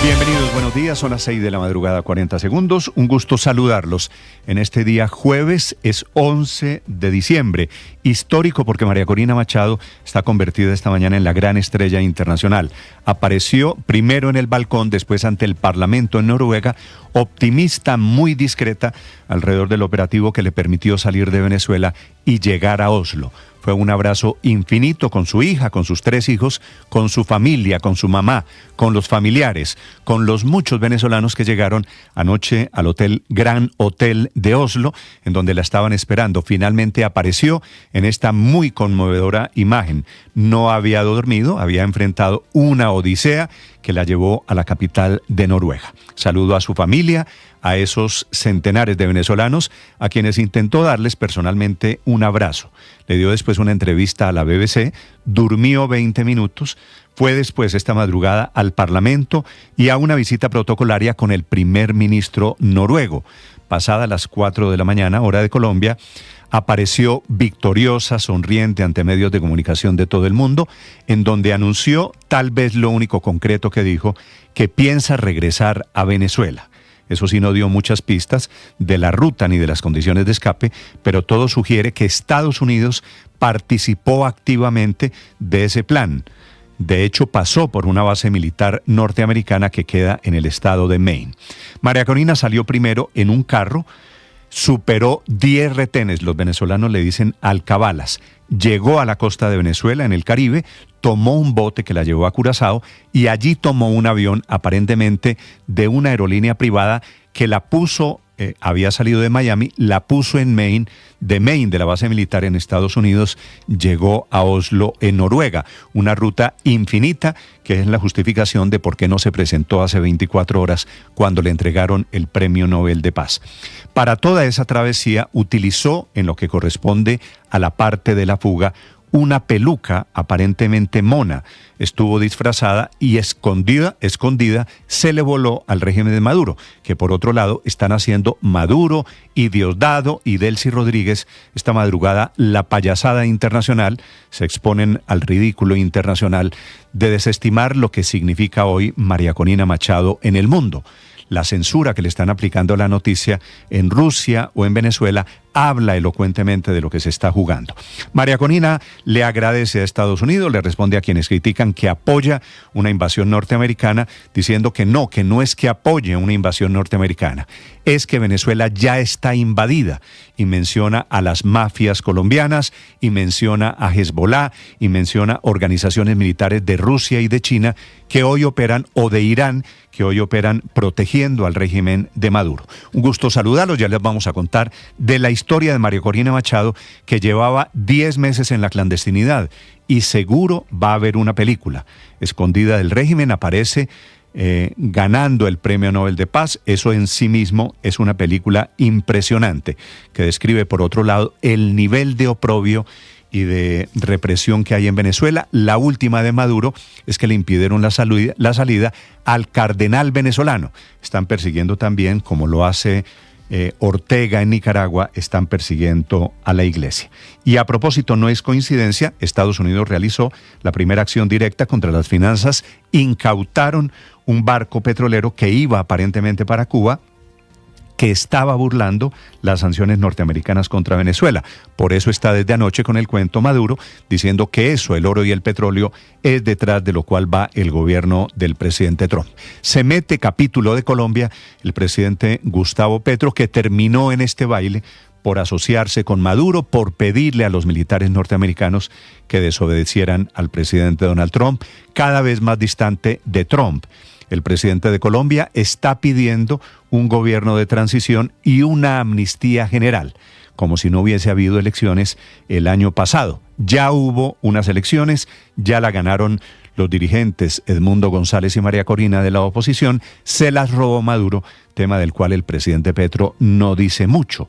Bienvenidos, buenos días, son las 6 de la madrugada, 40 segundos. Un gusto saludarlos. En este día jueves es 11 de diciembre, histórico porque María Corina Machado está convertida esta mañana en la gran estrella internacional. Apareció primero en el balcón, después ante el Parlamento en Noruega, optimista, muy discreta, alrededor del operativo que le permitió salir de Venezuela y llegar a Oslo. Fue un abrazo infinito con su hija, con sus 3 hijos, con su familia, con su mamá, con los familiares, con los muchos venezolanos que llegaron anoche al Gran Hotel de Oslo, en donde la estaban esperando. Finalmente apareció en esta muy conmovedora imagen. No había dormido, había enfrentado una odisea que la llevó a la capital de Noruega. Saludo a su familia, a esos centenares de venezolanos a quienes intentó darles personalmente un abrazo. Le dio después una entrevista a la BBC, durmió 20 minutos, fue después esta madrugada al Parlamento y a una visita protocolaria con el primer ministro noruego. Pasadas las 4 de la mañana, hora de Colombia, apareció victoriosa, sonriente ante medios de comunicación de todo el mundo, en donde anunció, tal vez lo único concreto que dijo, que piensa regresar a Venezuela. Eso sí, no dio muchas pistas de la ruta ni de las condiciones de escape, pero todo sugiere que Estados Unidos participó activamente de ese plan. De hecho, pasó por una base militar norteamericana que queda en el estado de Maine. María Corina salió primero en un carro, superó 10 retenes, los venezolanos le dicen alcabalas. Llegó a la costa de Venezuela, en el Caribe, tomó un bote que la llevó a Curazao y allí tomó un avión aparentemente de una aerolínea privada que la puso, había salido de Miami, la puso en Maine, de la base militar en Estados Unidos, llegó a Oslo en Noruega. Una ruta infinita que es la justificación de por qué no se presentó hace 24 horas cuando le entregaron el Premio Nobel de Paz. Para toda esa travesía utilizó, en lo que corresponde a la parte de la fuga, una peluca aparentemente mona. Estuvo disfrazada y escondida, se le voló al régimen de Maduro, que por otro lado están haciendo Maduro y Diosdado y Delcy Rodríguez esta madrugada la payasada internacional, se exponen al ridículo internacional de desestimar lo que significa hoy María Corina Machado en el mundo. La censura que le están aplicando a la noticia en Rusia o en Venezuela habla elocuentemente de lo que se está jugando. María Corina le agradece a Estados Unidos, le responde a quienes critican que apoya una invasión norteamericana, diciendo que no es que apoye una invasión norteamericana, es que Venezuela ya está invadida, y menciona a las mafias colombianas, y menciona a Hezbollah, y menciona organizaciones militares de Rusia y de China que hoy operan, o de Irán, que hoy operan protegiendo al régimen de Maduro. Un gusto saludarlos, ya les vamos a contar de la historia de María Corina Machado, que llevaba 10 meses en la clandestinidad, y seguro va a haber una película. Escondida del régimen, aparece ganando el Premio Nobel de Paz. Eso en sí mismo es una película impresionante, que describe, por otro lado, el nivel de oprobio y de represión que hay en Venezuela. La última de Maduro es que le impidieron la salida al cardenal venezolano. Están persiguiendo también, como lo hace Ortega en Nicaragua, están persiguiendo a la iglesia. Y a propósito, no es coincidencia, Estados Unidos realizó la primera acción directa contra las finanzas, incautaron un barco petrolero que iba aparentemente para Cuba, que estaba burlando las sanciones norteamericanas contra Venezuela. Por eso está desde anoche con el cuento Maduro, diciendo que eso, el oro y el petróleo, es detrás de lo cual va el gobierno del presidente Trump. Se mete capítulo de Colombia el presidente Gustavo Petro, que terminó en este baile por asociarse con Maduro, por pedirle a los militares norteamericanos que desobedecieran al presidente Donald Trump, cada vez más distante de Trump. El presidente de Colombia está pidiendo un gobierno de transición y una amnistía general, como si no hubiese habido elecciones el año pasado. Ya hubo unas elecciones, ya la ganaron los dirigentes Edmundo González y María Corina de la oposición, se las robó Maduro, tema del cual el presidente Petro no dice mucho.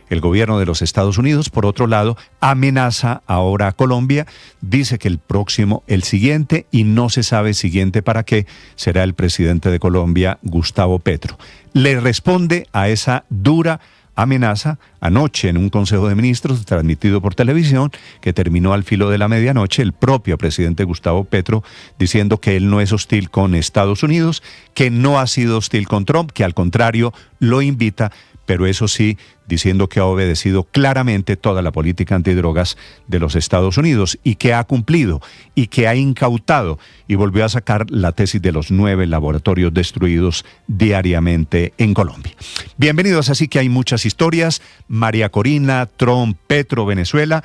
El gobierno de los Estados Unidos, por otro lado, amenaza ahora a Colombia, dice que el siguiente, y no se sabe siguiente para qué, será el presidente de Colombia, Gustavo Petro. Le responde a esa dura amenaza anoche en un Consejo de Ministros transmitido por televisión que terminó al filo de la medianoche, el propio presidente Gustavo Petro diciendo que él no es hostil con Estados Unidos, que no ha sido hostil con Trump, que al contrario lo invita, pero eso sí, diciendo que ha obedecido claramente toda la política antidrogas de los Estados Unidos y que ha cumplido y que ha incautado y volvió a sacar la tesis de los 9 laboratorios destruidos diariamente en Colombia. Bienvenidos, así que hay muchas historias, María Corina, Trump, Petro, Venezuela,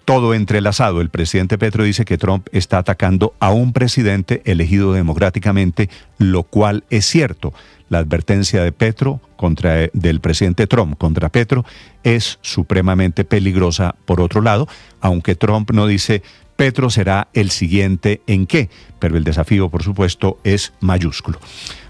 todo entrelazado. El presidente Petro dice que Trump está atacando a un presidente elegido democráticamente, lo cual es cierto. La advertencia de Petro del presidente Trump contra Petro es supremamente peligrosa por otro lado, aunque Trump no dice Petro será el siguiente en qué, pero el desafío, por supuesto, es mayúsculo.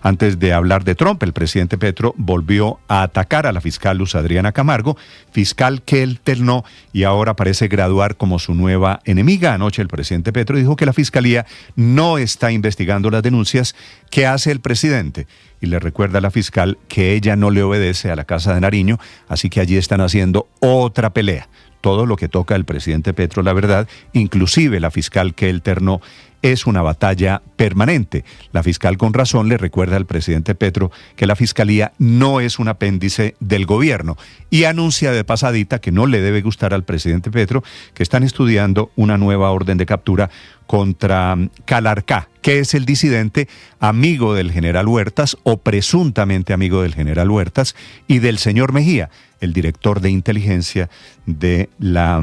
Antes de hablar de Trump, el presidente Petro volvió a atacar a la fiscal Luz Adriana Camargo, fiscal que él ternó y ahora parece graduar como su nueva enemiga. Anoche el presidente Petro dijo que la fiscalía no está investigando las denuncias que hace el presidente y le recuerda a la fiscal que ella no le obedece a la Casa de Nariño, así que allí están haciendo otra pelea. Todo lo que toca el presidente Petro, la verdad, inclusive la fiscal que él ternó, es una batalla permanente. La fiscal con razón le recuerda al presidente Petro que la fiscalía no es un apéndice del gobierno y anuncia de pasadita que no le debe gustar al presidente Petro que están estudiando una nueva orden de captura contra Calarcá, que es el disidente amigo del general Huertas o presuntamente amigo del general Huertas y del señor Mejía, el director de inteligencia de la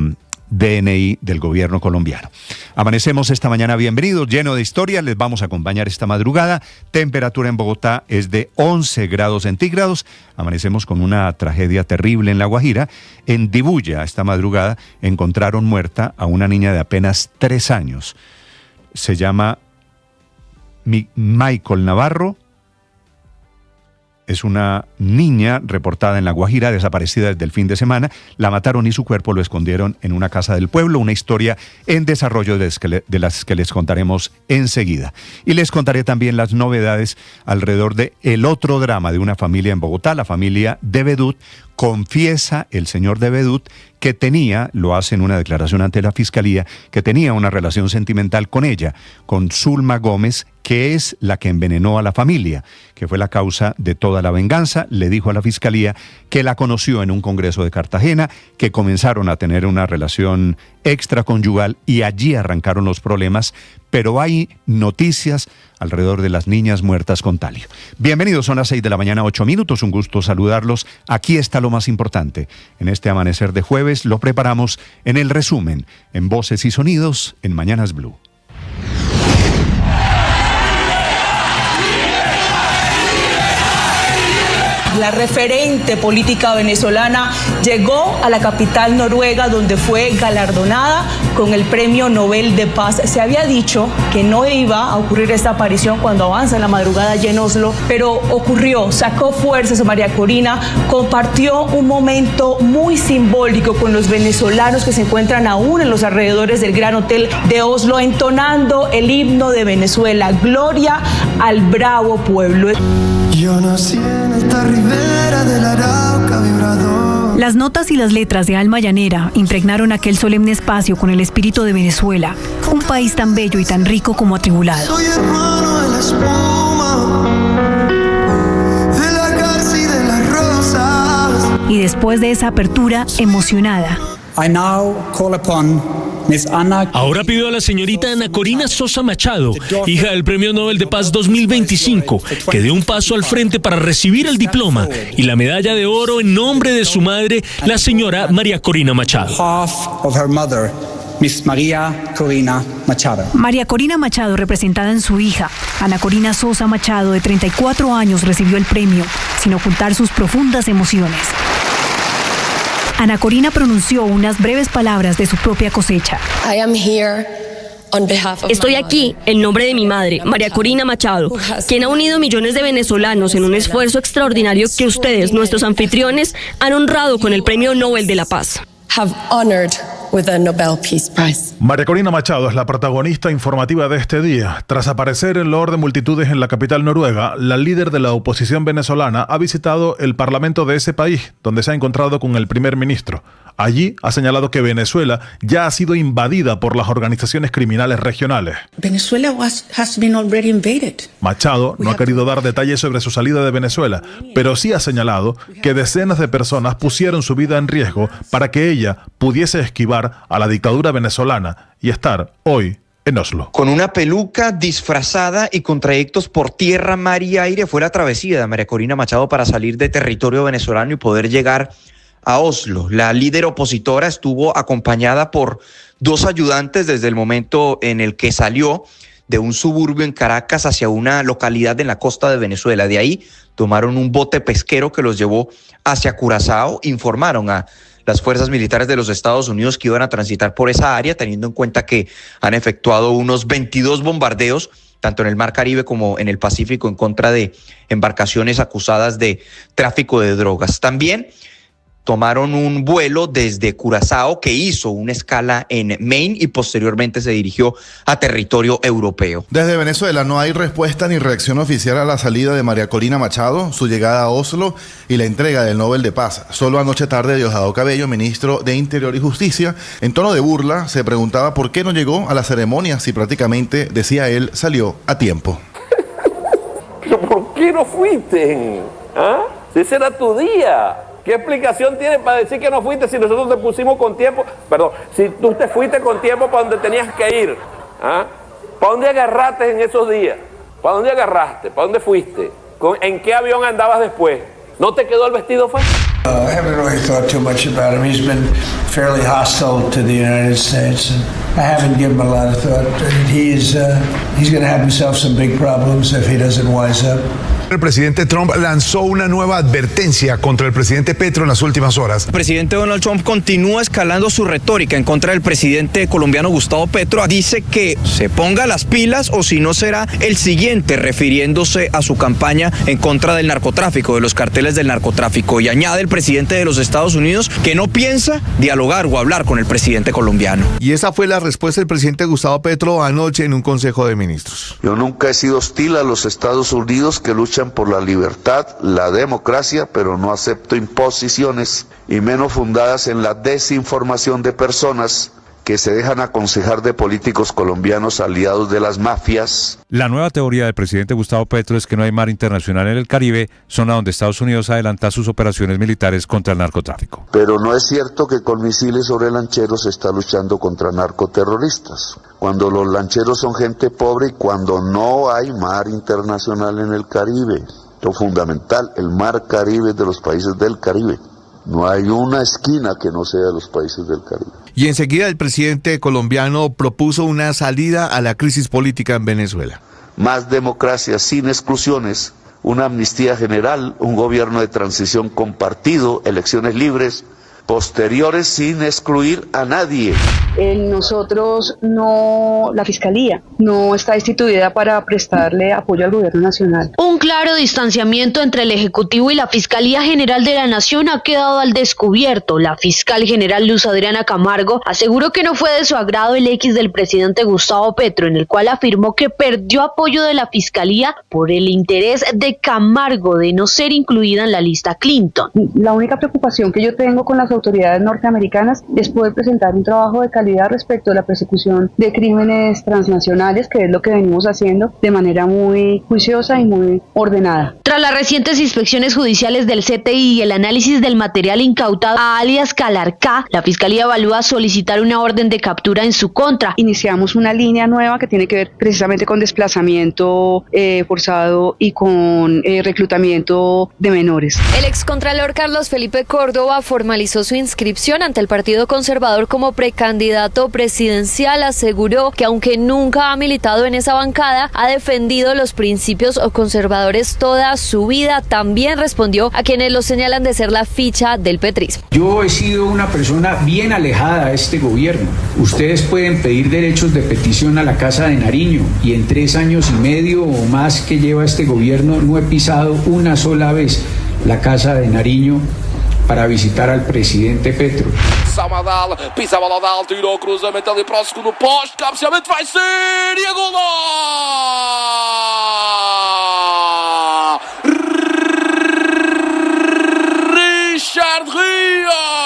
DNI del gobierno colombiano. Amanecemos esta mañana bienvenidos, lleno de historia, les vamos a acompañar esta madrugada. Temperatura en Bogotá es de 11 grados centígrados. Amanecemos con una tragedia terrible en La Guajira. En Dibuya, esta madrugada, encontraron muerta a una niña de apenas 3 años. Se llama Michael Navarro. Es una niña reportada en La Guajira, desaparecida desde el fin de semana. La mataron y su cuerpo lo escondieron en una casa del pueblo. Una historia en desarrollo de las que les contaremos enseguida. Y les contaré también las novedades alrededor de el otro drama de una familia en Bogotá, la familia de Bedut. Confiesa el señor de Bedut que tenía, lo hace en una declaración ante la fiscalía, que tenía una relación sentimental con ella, con Zulma Gómez, que es la que envenenó a la familia, que fue la causa de toda la venganza. Le dijo a la fiscalía que la conoció en un congreso de Cartagena, que comenzaron a tener una relación extraconyugal y allí arrancaron los problemas, pero hay noticias alrededor de las niñas muertas con talio. Bienvenidos, son las 6 de la mañana, 8 minutos, un gusto saludarlos. Aquí está lo más importante. En este amanecer de jueves lo preparamos en el resumen, en Voces y Sonidos, en Mañanas Blue. La referente política venezolana llegó a la capital noruega, donde fue galardonada con el Premio Nobel de Paz. Se había dicho que no iba a ocurrir esta aparición cuando avanza la madrugada allí en Oslo, pero ocurrió, sacó fuerzas. María Corina compartió un momento muy simbólico con los venezolanos que se encuentran aún en los alrededores del Gran Hotel de Oslo, entonando el himno de Venezuela, Gloria al bravo pueblo. Yo nací en esta ribera del Arauca vibrador. Las notas y las letras de Alma Llanera impregnaron aquel solemne espacio con el espíritu de Venezuela, un país tan bello y tan rico como atribulado. Soy hermano de la espuma, de la garza y de las rosas. Y después de esa apertura emocionada, I now call upon Miss Ana. Ahora pido a la señorita Ana Corina Sosa Machado, hija del Premio Nobel de Paz 2025, que dé un paso al frente para recibir el diploma y la medalla de oro en nombre de su madre, la señora María Corina Machado. Half of her mother, Miss María Corina Machado. María Corina Machado, representada en su hija, Ana Corina Sosa Machado, de 34 años, recibió el premio, sin ocultar sus profundas emociones. Ana Corina pronunció unas breves palabras de su propia cosecha. Estoy aquí en nombre de mi madre, María Corina Machado, quien ha unido millones de venezolanos en un esfuerzo extraordinario que ustedes, nuestros anfitriones, han honrado con el Premio Nobel de la Paz. with a Nobel Peace Prize. María Corina Machado es la protagonista informativa de este día. Tras aparecer en loor de multitudes en la capital noruega, la líder de la oposición venezolana ha visitado el parlamento de ese país, donde se ha encontrado con el primer ministro. Allí ha señalado que Venezuela ya ha sido invadida por las organizaciones criminales regionales. Venezuela has been already invaded. Machado no ha querido dar detalles sobre su salida de Venezuela, pero sí ha señalado que decenas de personas pusieron su vida en riesgo para que ella pudiese esquivar a la dictadura venezolana y estar hoy en Oslo. Con una peluca disfrazada y con trayectos por tierra, mar y aire fue la travesía de María Corina Machado para salir de territorio venezolano y poder llegar a Oslo. La líder opositora estuvo acompañada por 2 ayudantes desde el momento en el que salió de un suburbio en Caracas hacia una localidad en la costa de Venezuela. De ahí tomaron un bote pesquero que los llevó hacia Curazao. Informaron a las fuerzas militares de los Estados Unidos que iban a transitar por esa área, teniendo en cuenta que han efectuado unos 22 bombardeos tanto en el Mar Caribe como en el Pacífico en contra de embarcaciones acusadas de tráfico de drogas. También tomaron un vuelo desde Curazao que hizo una escala en Maine y posteriormente se dirigió a territorio europeo. Desde Venezuela no hay respuesta ni reacción oficial a la salida de María Corina Machado, su llegada a Oslo y la entrega del Nobel de Paz. Solo anoche tarde Diosdado Cabello, ministro de Interior y Justicia, en tono de burla, se preguntaba por qué no llegó a la ceremonia si prácticamente, decía él, salió a tiempo. ¿Pero por qué no fuiste? ¿Ah? Si ese era tu día. ¿Qué explicación tienes para decir que no fuiste si nosotros te pusimos con tiempo? Perdón, si tú te fuiste con tiempo para donde tenías que ir. ¿Ah? ¿Para dónde agarraste en esos días? ¿Para dónde agarraste? ¿Para dónde fuiste? ¿En qué avión andabas después? ¿No te quedó el vestido fácil? I haven't really thought too much about him. He's been fairly hostile to the United States, and I haven't given him a lot of thought. He's going to have himself some big problems if he doesn't wise up. El presidente Trump lanzó una nueva advertencia contra el presidente Petro en las últimas horas. El presidente Donald Trump continúa escalando su retórica en contra del presidente colombiano Gustavo Petro. Dice que se ponga las pilas o si no será el siguiente, refiriéndose a su campaña en contra del narcotráfico, de los carteles del narcotráfico. Y añade el presidente de los Estados Unidos que no piensa dialogar o hablar con el presidente colombiano. Y esa fue la respuesta del presidente Gustavo Petro anoche en un Consejo de Ministros. Yo nunca he sido hostil a los Estados Unidos que luchan por la libertad, la democracia, pero no acepto imposiciones y menos fundadas en la desinformación de personas que se dejan aconsejar de políticos colombianos aliados de las mafias. La nueva teoría del presidente Gustavo Petro es que no hay mar internacional en el Caribe, zona donde Estados Unidos adelanta sus operaciones militares contra el narcotráfico. Pero no es cierto que con misiles sobre lancheros se está luchando contra narcoterroristas. Cuando los lancheros son gente pobre y cuando no hay mar internacional en el Caribe. Lo fundamental, el mar Caribe es de los países del Caribe. No hay una esquina que no sea de los países del Caribe. Y enseguida el presidente colombiano propuso una salida a la crisis política en Venezuela. Más democracia sin exclusiones, una amnistía general, un gobierno de transición compartido, elecciones libres, posteriores sin excluir a nadie. Nosotros no, la Fiscalía no está instituida para prestarle apoyo al gobierno nacional. Un claro distanciamiento entre el Ejecutivo y la Fiscalía General de la Nación ha quedado al descubierto. La fiscal general Luz Adriana Camargo aseguró que no fue de su agrado el X del presidente Gustavo Petro, en el cual afirmó que perdió apoyo de la Fiscalía por el interés de Camargo de no ser incluida en la lista Clinton. La única preocupación que yo tengo con las autoridades norteamericanas es poder presentar un trabajo de calidad respecto a la persecución de crímenes transnacionales, que es lo que venimos haciendo de manera muy juiciosa y muy ordenada. Tras las recientes inspecciones judiciales del CTI y el análisis del material incautado a alias Calarcá, la Fiscalía evalúa solicitar una orden de captura en su contra. Iniciamos una línea nueva que tiene que ver precisamente con desplazamiento forzado y con reclutamiento de menores. El excontralor Carlos Felipe Córdoba formalizó su inscripción ante el Partido Conservador como precandidato presidencial. Aseguró que aunque nunca ha militado en esa bancada, ha defendido los principios conservadores toda su vida. También respondió a quienes lo señalan de ser la ficha del petrismo. Yo he sido una persona bien alejada de este gobierno. Ustedes pueden pedir derechos de petición a la Casa de Nariño y en 3 años y medio o más que lleva este gobierno no he pisado una sola vez la Casa de Nariño para visitar al presidente Petro. Samadal, pisa a bola dal, tirou o cruzamento ali para o segundo poste, cabeceamento vai ser e a gol! Richard Ríos.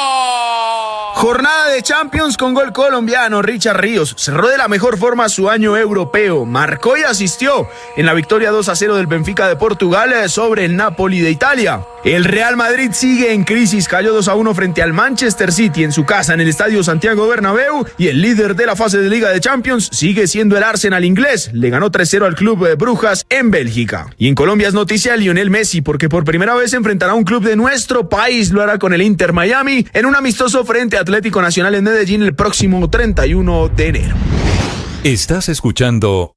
Jornada de Champions con gol colombiano. Richard Ríos cerró de la mejor forma su año europeo, marcó y asistió en la victoria 2-0 del Benfica de Portugal sobre el Napoli de Italia. El Real Madrid sigue en crisis, cayó 2-1 frente al Manchester City en su casa en el Estadio Santiago Bernabéu, y el líder de la fase de Liga de Champions sigue siendo el Arsenal inglés, le ganó 3-0 al club de Brujas en Bélgica. Y en Colombia es noticia Lionel Messi, porque por primera vez enfrentará a un club de nuestro país, lo hará con el Inter Miami en un amistoso frente a Atlético Nacional en Medellín el próximo 31 de enero. Estás escuchando